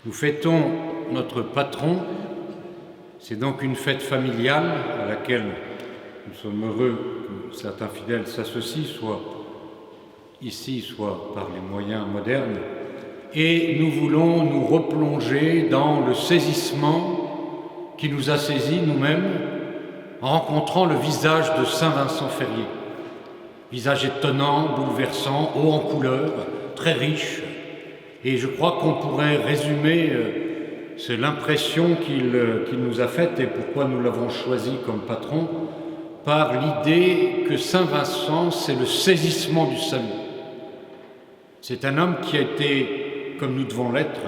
Nous fêtons notre patron, c'est donc une fête familiale à laquelle nous sommes heureux que certains fidèles s'associent, soit ici, soit par les moyens modernes, et nous voulons nous replonger dans le saisissement qui nous a saisis nous-mêmes en rencontrant le visage de Saint Vincent Ferrier. Visage étonnant, bouleversant, haut en couleurs, très riche. Et je crois qu'on pourrait résumer c'est l'impression qu'il nous a faite et pourquoi nous l'avons choisi comme patron, par l'idée que Saint Vincent, c'est le saisissement du salut. C'est un homme qui a été, comme nous devons l'être,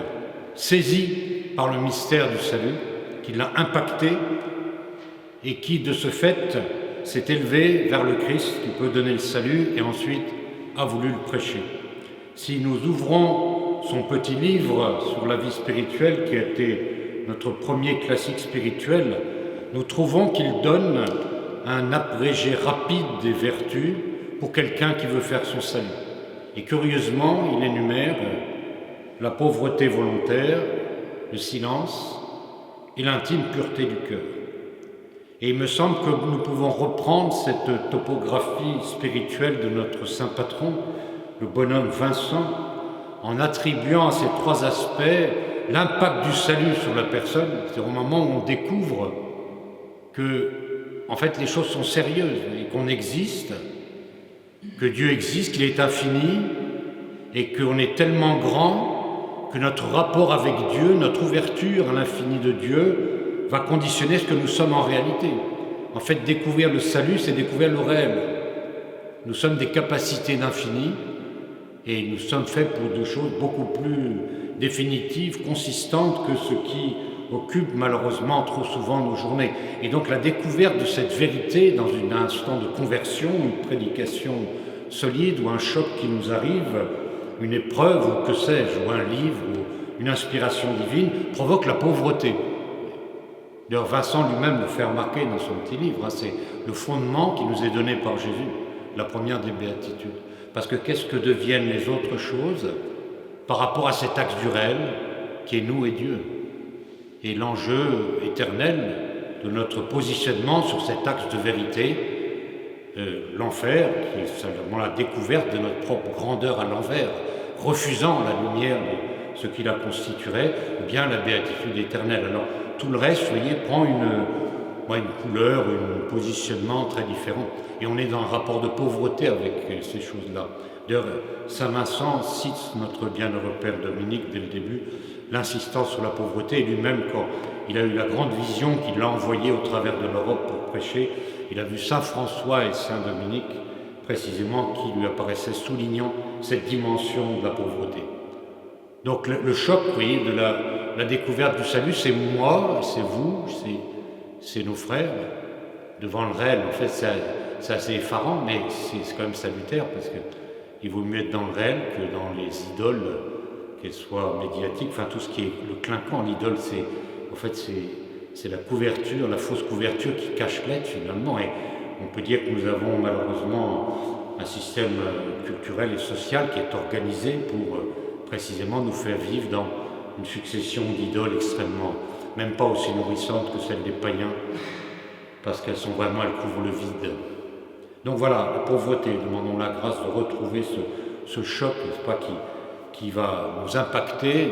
saisi par le mystère du salut, qui l'a impacté et qui, de ce fait, s'est élevé vers le Christ qui peut donner le salut et ensuite a voulu le prêcher. Si nous ouvrons son petit livre sur la vie spirituelle, qui a été notre premier classique spirituel, nous trouvons qu'il donne un abrégé rapide des vertus pour quelqu'un qui veut faire son salut. Et curieusement, il énumère la pauvreté volontaire, le silence et l'intime pureté du cœur. Et il me semble que nous pouvons reprendre cette topographie spirituelle de notre saint patron, le bonhomme Vincent, en attribuant à ces trois aspects l'impact du salut sur la personne. C'est au moment où on découvre que, en fait, les choses sont sérieuses et qu'on existe, que Dieu existe, qu'il est infini et qu'on est tellement grand que notre rapport avec Dieu, notre ouverture à l'infini de Dieu va conditionner ce que nous sommes en réalité. En fait, découvrir le salut, c'est découvrir le réel. Nous sommes des capacités d'infini et nous sommes faits pour des choses beaucoup plus définitives, consistantes que ce qui occupe malheureusement trop souvent nos journées. Et donc la découverte de cette vérité dans un instant de conversion, une prédication solide ou un choc qui nous arrive, une épreuve ou que sais-je, ou un livre ou une inspiration divine, provoque la pauvreté. D'ailleurs, Vincent lui-même le fait remarquer dans son petit livre, c'est le fondement qui nous est donné par Jésus, la première des béatitudes. Parce que qu'est-ce que deviennent les autres choses par rapport à cet axe du réel qui est nous et Dieu? Et l'enjeu éternel de notre positionnement sur cet axe de vérité, l'enfer, qui est simplement la découverte de notre propre grandeur à l'envers, refusant la lumière de ce qui la constituerait, ou bien la béatitude éternelle. Alors tout le reste, vous voyez, prend une couleur, un positionnement très différent. Et on est dans un rapport de pauvreté avec ces choses-là. D'ailleurs, Saint Vincent cite notre bienheureux Père Dominique dès le début, l'insistance sur la pauvreté, et lui-même, quand il a eu la grande vision qu'il l'a envoyé au travers de l'Europe pour prêcher, il a vu Saint François et Saint Dominique, précisément, qui lui apparaissaient soulignant cette dimension de la pauvreté. Donc le choc, vous voyez, de la découverte du salut, c'est moi, c'est vous, c'est nos frères, devant le réel. En fait, c'est assez effarant, mais c'est quand même salutaire, parce qu'il vaut mieux être dans le réel que dans les idoles, qu'elles soient médiatiques, enfin tout ce qui est le clinquant. L'idole, c'est la couverture, la fausse couverture qui cache l'être finalement. Et on peut dire que nous avons malheureusement un système culturel et social qui est organisé pour précisément nous faire vivre dans une succession d'idoles extrêmement, même pas aussi nourrissantes que celles des païens, parce qu'elles couvrent le vide. Donc voilà, la pauvreté, demandons la grâce de retrouver ce choc, n'est-ce pas, qui va nous impacter,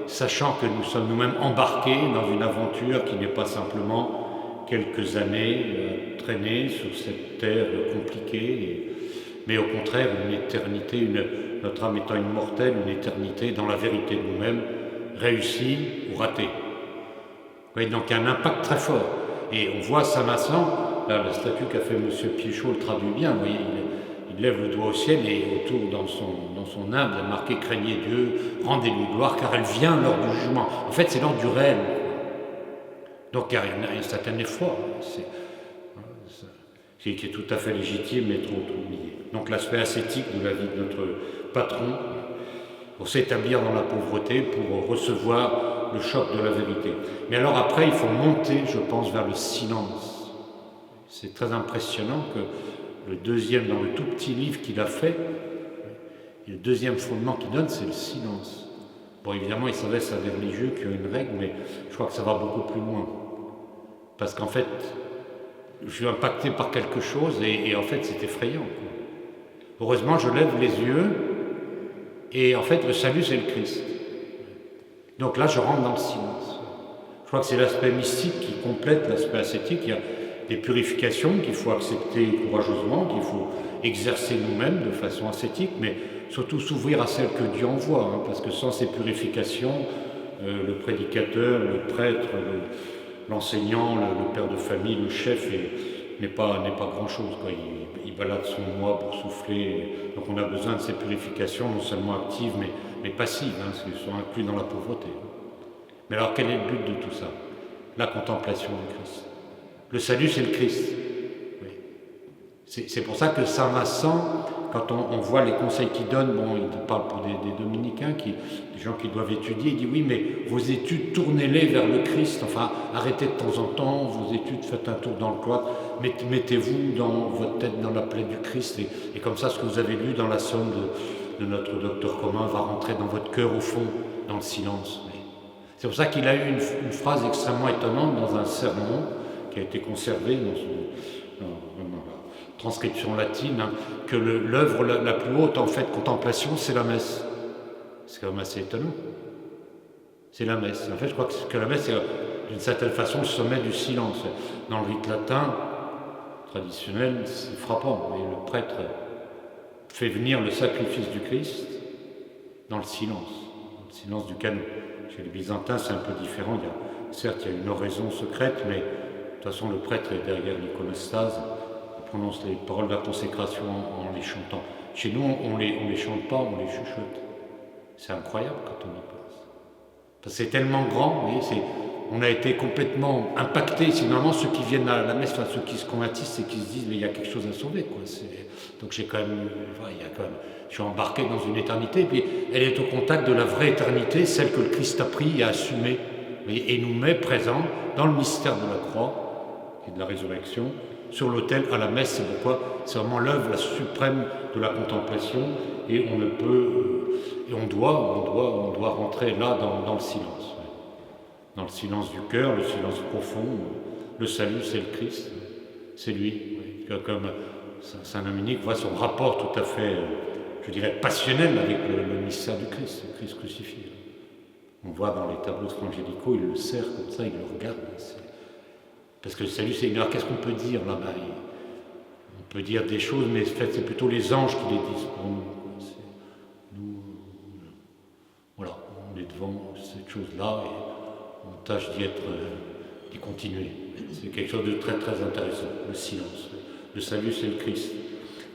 sachant que nous sommes nous-mêmes embarqués dans une aventure qui n'est pas simplement quelques années traînées sur cette terre compliquée, mais au contraire une éternité, notre âme étant immortelle, une éternité dans la vérité de nous-mêmes, réussie ou ratée. Oui, donc un impact très fort. Et on voit Saint Vincent, là la statue qu'a fait M. Piéchaud le traduit bien, vous voyez, il lève le doigt au ciel et autour dans son âme, il a marqué « Craignez Dieu, rendez-lui gloire, car elle vient l'heure du jugement ». En fait, c'est l'heure du réel. Donc il y a un certain effroi, qui est tout à fait légitime mais trop oublié. Donc l'aspect ascétique de la vie de notre patron, pour s'établir dans la pauvreté, pour recevoir le choc de la vérité. Mais alors après, il faut monter, je pense, vers le silence. C'est très impressionnant que le deuxième, dans le tout petit livre qu'il a fait, le deuxième fondement qu'il donne, c'est le silence. Bon, évidemment, il s'adresse à des religieux qui ont une règle, mais je crois que ça va beaucoup plus loin. Parce qu'en fait, je suis impacté par quelque chose et en fait, c'est effrayant. Heureusement, je lève les yeux et en fait, le salut, c'est le Christ. Donc là, je rentre dans le silence. Je crois que c'est l'aspect mystique qui complète l'aspect ascétique. Il y a des purifications qu'il faut accepter courageusement, qu'il faut exercer nous-mêmes de façon ascétique, mais surtout s'ouvrir à celles que Dieu envoie, parce que sans ces purifications, le prédicateur, le prêtre, l'enseignant, le père de famille, le chef n'est pas grand-chose. Il balade son moi pour souffler. Donc on a besoin de ces purifications, non seulement actives, mais passives, parce qu'elles sont incluses dans la pauvreté. Mais alors quel est le but de tout ça? La contemplation du Christ. Le salut, c'est le Christ. Oui. C'est pour ça que Saint Vincent, quand on voit les conseils qu'il donne, bon, il parle pour des dominicains, des gens qui doivent étudier, il dit oui, mais vos études, tournez-les vers le Christ, enfin, arrêtez de temps en temps vos études, faites un tour dans le cloître, mettez-vous dans votre tête dans la plaie du Christ, et comme ça, ce que vous avez lu dans la somme de notre docteur commun va rentrer dans votre cœur au fond, dans le silence. C'est pour ça qu'il a eu une phrase extrêmement étonnante dans un sermon qui a été conservé dans la transcription latine, que l'œuvre la plus haute en fait contemplation, c'est la messe. C'est quand même assez étonnant. C'est la messe. En fait, je crois que la messe, c'est d'une certaine façon le sommet du silence. Dans le rite latin traditionnel, c'est frappant. Et le prêtre fait venir le sacrifice du Christ dans le silence du canon. Chez les Byzantins, c'est un peu différent. Certes, il y a une oraison secrète, mais de toute façon, le prêtre est derrière l'iconostase. Il prononce les paroles de la consécration en les chantant. Chez nous, on les chante pas, on les chuchote. C'est incroyable quand on y pense. Parce que c'est tellement grand, vous voyez, on a été complètement impacté. C'est normalement ceux qui viennent à la messe, enfin, ceux qui se convertissent et qui se disent mais il y a quelque chose à sauver, quoi. Donc il y a quand même, je suis embarqué dans une éternité, et puis elle est au contact de la vraie éternité, celle que le Christ a pris et a assumée, et nous met présents dans le mystère de la croix et de la résurrection, sur l'autel à la messe. C'est pourquoi c'est vraiment l'œuvre la suprême de la contemplation, et on ne peut, et on doit rentrer là dans le silence. Dans le silence du cœur, le silence profond. Le salut, c'est le Christ, c'est lui. Comme Saint Dominique voit son rapport tout à fait, je dirais, passionnel avec le mystère du Christ, le Christ crucifié. On voit dans les tableaux frangélicaux, il le serre comme ça, il le regarde. Parce que le salut, c'est une heure. Qu'est-ce qu'on peut dire là-bas? On peut dire des choses, mais en fait, c'est plutôt les anges qui les disent pour nous. Voilà, on est devant cette chose-là et on tâche d'y continuer. C'est quelque chose de très très intéressant, le silence. Le salut, c'est le Christ.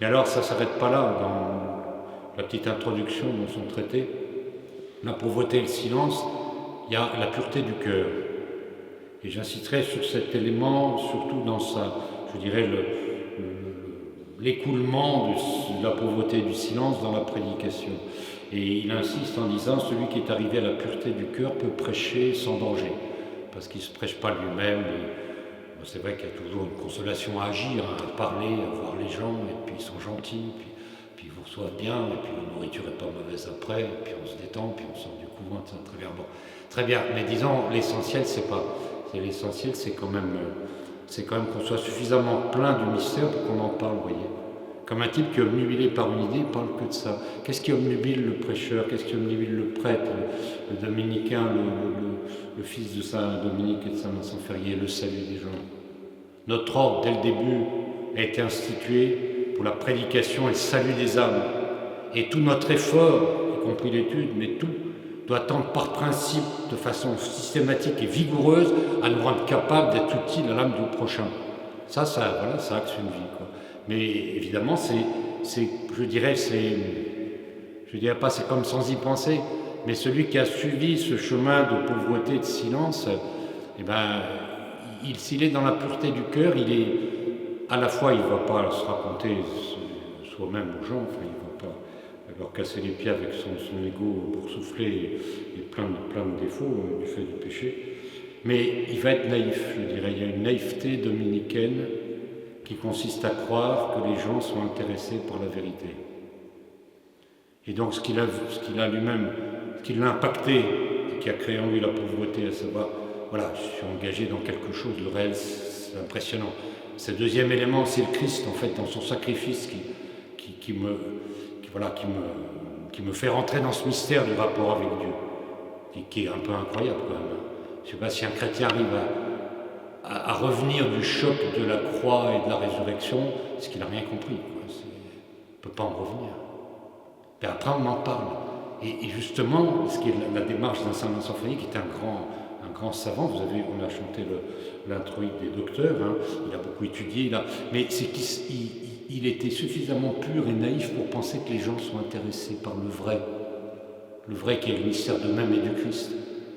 Et alors, ça ne s'arrête pas là, dans la petite introduction dans son traité. La pauvreté et le silence, il y a la pureté du cœur. Et j'insisterai sur cet élément, surtout dans je dirais, l'écoulement de la pauvreté et du silence dans la prédication. Et il insiste en disant, celui qui est arrivé à la pureté du cœur peut prêcher sans danger, parce qu'il ne se prêche pas lui-même. C'est vrai qu'il y a toujours une consolation à agir, à parler, à voir les gens, et puis ils sont gentils, puis ils vous reçoivent bien, et puis la nourriture n'est pas mauvaise après, et puis on se détend, puis on sort du couvent, très bien. Bon, très bien, mais disons, l'essentiel, l'essentiel, c'est quand même qu'on soit suffisamment plein du mystère pour qu'on en parle, vous voyez. Comme un type qui est obnubilé par une idée, il ne parle que de ça. Qu'est-ce qui obnubile le prêcheur? Qu'est-ce qui obnubile le prêtre, le dominicain, le fils de Saint Dominique et de Saint Vincent Ferrier, le salut des gens? Notre ordre, dès le début, a été institué pour la prédication et le salut des âmes. Et tout notre effort, y compris l'étude, mais tout, doit tendre par principe, de façon systématique et vigoureuse, à nous rendre capables d'être utiles à l'âme du prochain. Ça axe une vie, quoi. Mais évidemment, je dirais pas c'est comme sans y penser, mais celui qui a suivi ce chemin de pauvreté et de silence, s'il est dans la pureté du cœur, il est à la fois, il ne va pas se raconter soi-même aux gens, enfin, il ne va pas leur casser les pieds avec son ego pour souffler et plein de défauts du fait du péché, mais il va être naïf, je dirais. Il y a une naïveté dominicaine qui consiste à croire que les gens sont intéressés par la vérité. Et donc ce qui l'a impacté, et qui a créé en lui la pauvreté, à savoir, voilà, je suis engagé dans quelque chose, le réel, c'est impressionnant. Ce deuxième élément, c'est le Christ, en fait, dans son sacrifice, qui me fait rentrer dans ce mystère du rapport avec Dieu, qui est un peu incroyable quand même. Je ne sais pas si un chrétien arrive à revenir du choc de la croix et de la résurrection, c'est qu'il n'a rien compris. Il ne peut pas en revenir. Et après, on en parle. Et justement, ce qui est la démarche d'un Saint Vincent Fayet, qui est un grand savant, on a chanté l'introïde des docteurs, hein, il a beaucoup étudié, mais c'est qu'il était suffisamment pur et naïf pour penser que les gens sont intéressés par le vrai qui est le mystère d'eux-mêmes et du Christ.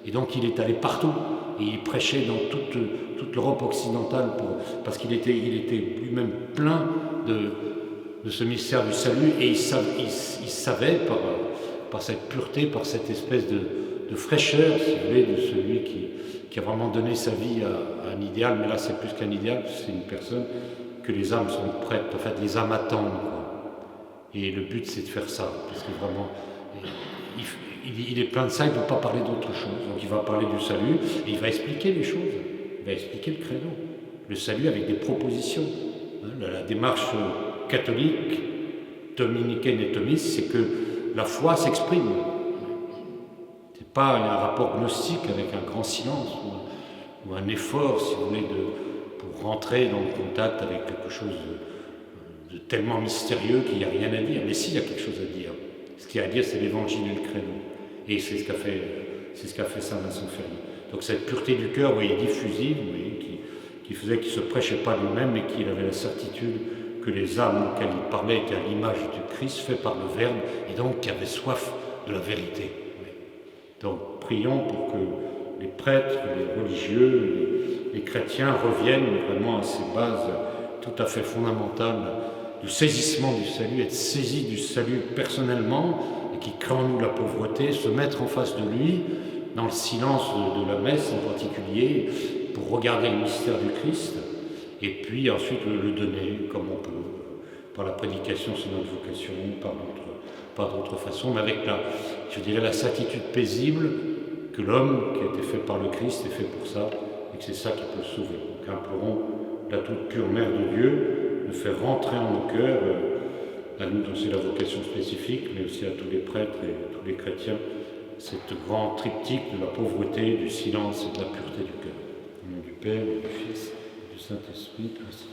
Et donc il est allé partout, et il prêchait dans toute l'Europe occidentale, parce qu'il était lui-même plein de ce mystère du salut, et il savait par cette pureté, par cette espèce de fraîcheur, si vous voulez, de celui qui a vraiment donné sa vie à un idéal, mais là c'est plus qu'un idéal, c'est une personne que les âmes sont prêtes, en fait les âmes attendent, quoi. Et le but c'est de faire ça, parce que vraiment, il est plein de ça, il ne peut pas parler d'autre chose, donc il va parler du salut, et il va expliquer les choses, il va expliquer le credo, le salut avec des propositions. La démarche catholique, dominicaine et thomiste, c'est que la foi s'exprime. C'est pas un rapport gnostique avec un grand silence ou un effort, si vous voulez, pour rentrer dans le contact avec quelque chose de tellement mystérieux qu'il n'y a rien à dire. Mais si, il y a quelque chose à dire. Ce qu'il y a à dire, c'est l'évangile et le credo. Et c'est ce qu'a fait Saint Vincent Ferrier. Donc cette pureté du cœur, vous voyez, diffusive, vous voyez, qui faisait qu'il ne se prêchait pas lui-même, mais qu'il avait la certitude que les âmes auxquelles il parlait étaient à l'image du Christ, fait par le Verbe, et donc qui avaient soif de la vérité. Donc prions pour que les prêtres, les religieux, les chrétiens reviennent vraiment à ces bases tout à fait fondamentales du saisissement du salut, être saisis du salut personnellement, et qui crée en nous la pauvreté, se mettre en face de lui, dans le silence de la messe en particulier, pour regarder le mystère du Christ, et puis ensuite le donner comme on peut, par la prédication, c'est notre vocation, par d'autres façons, mais avec la certitude paisible que l'homme qui a été fait par le Christ est fait pour ça, et que c'est ça qui peut sauver. Donc implorons la toute pure Mère de Dieu de faire rentrer en nos cœurs, à nous dont c'est la vocation spécifique, mais aussi à tous les prêtres et tous les chrétiens, cette grand triptyque de la pauvreté, du silence et de la pureté du cœur. Au nom du Père, et du Fils, et du Saint-Esprit, ainsi